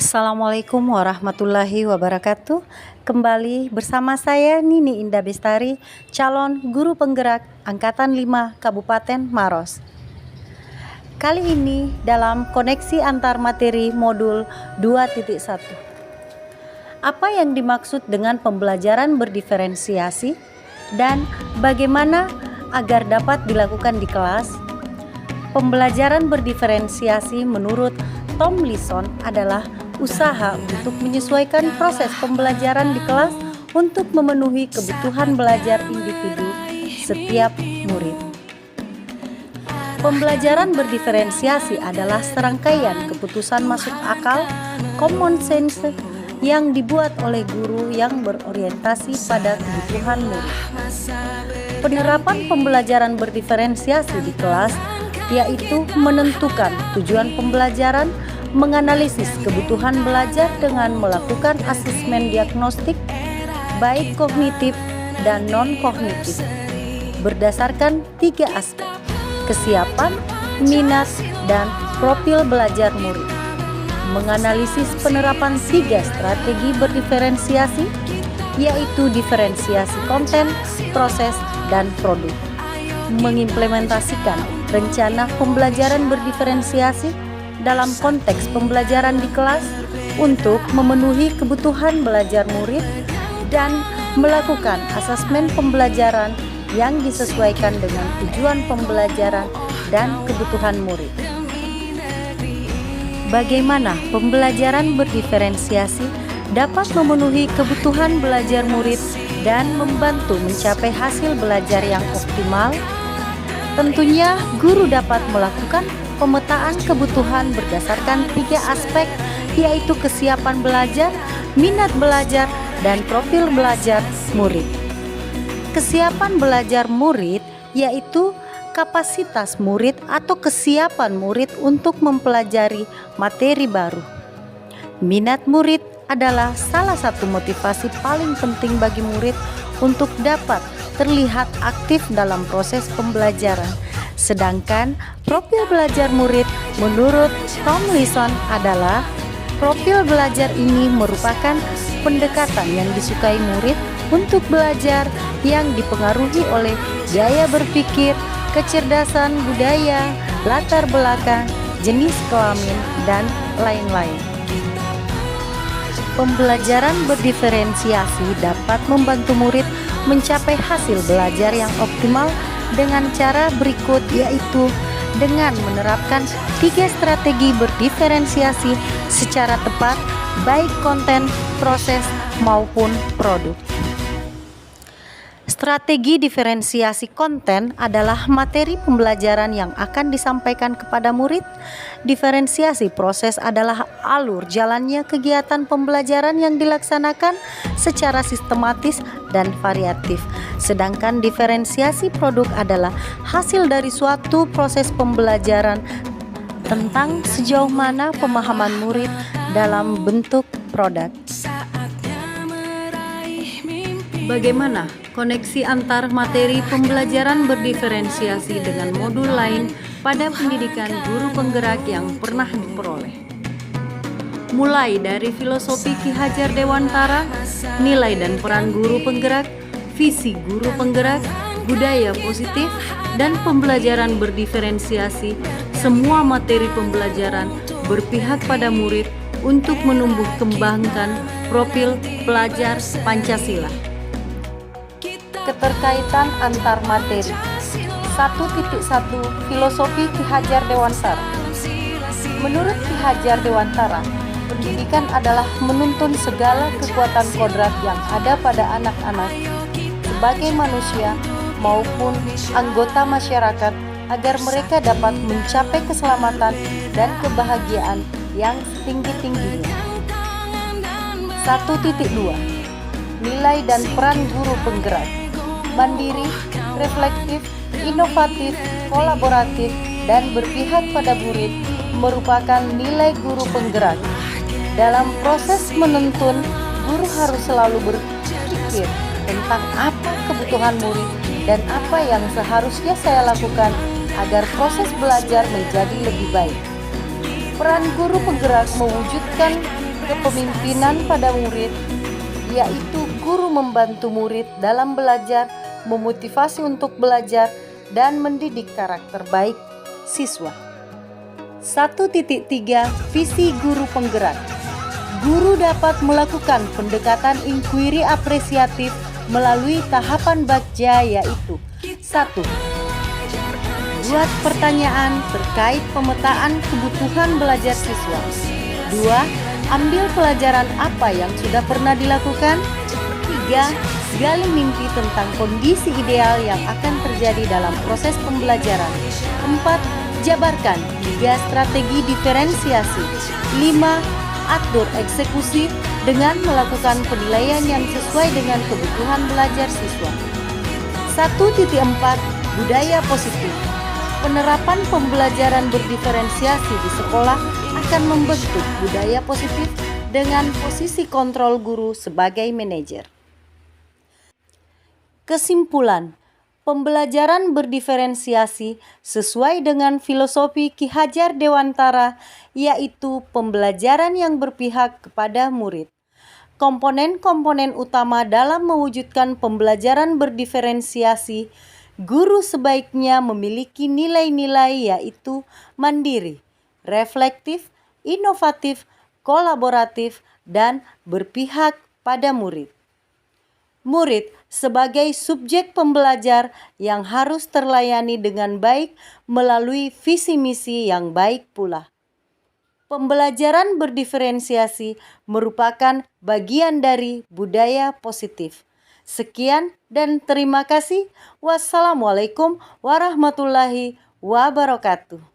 Assalamualaikum warahmatullahi wabarakatuh. Kembali bersama saya Nini Indah Bestari, calon guru penggerak Angkatan 5 Kabupaten Maros. Kali ini dalam koneksi antar materi modul 2.1. Apa yang dimaksud dengan pembelajaran berdiferensiasi dan bagaimana agar dapat dilakukan di kelas? Pembelajaran berdiferensiasi menurut Tomlinson adalah usaha untuk menyesuaikan proses pembelajaran di kelas untuk memenuhi kebutuhan belajar individu setiap murid. Pembelajaran berdiferensiasi adalah serangkaian keputusan masuk akal, common sense, yang dibuat oleh guru yang berorientasi pada kebutuhan murid. Penerapan pembelajaran berdiferensiasi di kelas yaitu menentukan tujuan pembelajaran, menganalisis kebutuhan belajar dengan melakukan asesmen diagnostik, baik kognitif dan non-kognitif, berdasarkan 3 aspek: kesiapan, minat, dan profil belajar murid. Menganalisis penerapan 3 strategi berdiferensiasi, yaitu diferensiasi konten, proses, dan produk. Mengimplementasikan rencana pembelajaran berdiferensiasi dalam konteks pembelajaran di kelas untuk memenuhi kebutuhan belajar murid dan melakukan asesmen pembelajaran yang disesuaikan dengan tujuan pembelajaran dan kebutuhan murid. Bagaimana pembelajaran berdiferensiasi dapat memenuhi kebutuhan belajar murid dan membantu mencapai hasil belajar yang optimal? Tentunya guru dapat melakukan pemetaan kebutuhan berdasarkan 3 aspek, yaitu kesiapan belajar, minat belajar, dan profil belajar murid. Kesiapan belajar murid yaitu kapasitas murid atau kesiapan murid untuk mempelajari materi baru. Minat murid adalah salah satu motivasi paling penting bagi murid untuk dapat terlihat aktif dalam proses pembelajaran. Sedangkan profil belajar murid menurut Tomlinson adalah profil belajar ini merupakan pendekatan yang disukai murid untuk belajar yang dipengaruhi oleh gaya berpikir, kecerdasan budaya, latar belakang, jenis kelamin, dan lain-lain. Pembelajaran berdiferensiasi dapat membantu murid mencapai hasil belajar yang optimal dengan cara berikut, yaitu dengan menerapkan 3 strategi berdiferensiasi secara tepat, baik konten, proses, maupun produk. Strategi diferensiasi konten adalah materi pembelajaran yang akan disampaikan kepada murid. Diferensiasi proses adalah alur jalannya kegiatan pembelajaran yang dilaksanakan secara sistematis dan variatif. Sedangkan diferensiasi produk adalah hasil dari suatu proses pembelajaran tentang sejauh mana pemahaman murid dalam bentuk produk. Bagaimana koneksi antar materi pembelajaran berdiferensiasi dengan modul lain pada pendidikan guru penggerak yang pernah diperoleh? Mulai dari filosofi Ki Hajar Dewantara, nilai dan peran guru penggerak, visi guru penggerak, budaya positif, dan pembelajaran berdiferensiasi, semua materi pembelajaran berpihak pada murid untuk menumbuh kembangkan profil pelajar Pancasila. Keterkaitan antar materi. 1.1 Filosofi Ki Hajar Dewantara. Menurut Ki Hajar Dewantara, pendidikan adalah menuntun segala kekuatan kodrat yang ada pada anak-anak sebagai manusia maupun anggota masyarakat agar mereka dapat mencapai keselamatan dan kebahagiaan yang setinggi-tingginya. 1.2 Nilai dan peran guru penggerak. Mandiri, reflektif, inovatif, kolaboratif, dan berpihak pada murid merupakan nilai guru penggerak. Dalam proses menuntun, guru harus selalu berpikir tentang apa kebutuhan murid dan apa yang seharusnya saya lakukan agar proses belajar menjadi lebih baik. Peran guru penggerak mewujudkan kepemimpinan pada murid, yaitu guru membantu murid dalam belajar, memotivasi untuk belajar, dan mendidik karakter baik siswa. 1.3 Visi guru penggerak. Guru dapat melakukan pendekatan inquiry apresiatif melalui tahapan baca, yaitu 1. Buat pertanyaan terkait pemetaan kebutuhan belajar siswa. 2. Ambil pelajaran apa yang sudah pernah dilakukan. 3. Gali mimpi tentang kondisi ideal yang akan terjadi dalam proses pembelajaran. 4. Jabarkan 3 strategi diferensiasi. 5. Atur eksekusi dengan melakukan penilaian yang sesuai dengan kebutuhan belajar siswa. 1.4 Budaya positif. Penerapan pembelajaran berdiferensiasi di sekolah akan membentuk budaya positif dengan posisi kontrol guru sebagai manajer. Kesimpulan, pembelajaran berdiferensiasi sesuai dengan filosofi Ki Hajar Dewantara, yaitu pembelajaran yang berpihak kepada murid. Komponen-komponen utama dalam mewujudkan pembelajaran berdiferensiasi, guru sebaiknya memiliki nilai-nilai yaitu mandiri, reflektif, inovatif, kolaboratif, dan berpihak pada murid. Murid sebagai subjek pembelajar yang harus terlayani dengan baik melalui visi misi yang baik pula. Pembelajaran berdiferensiasi merupakan bagian dari budaya positif. Sekian dan terima kasih. Wassalamualaikum warahmatullahi wabarakatuh.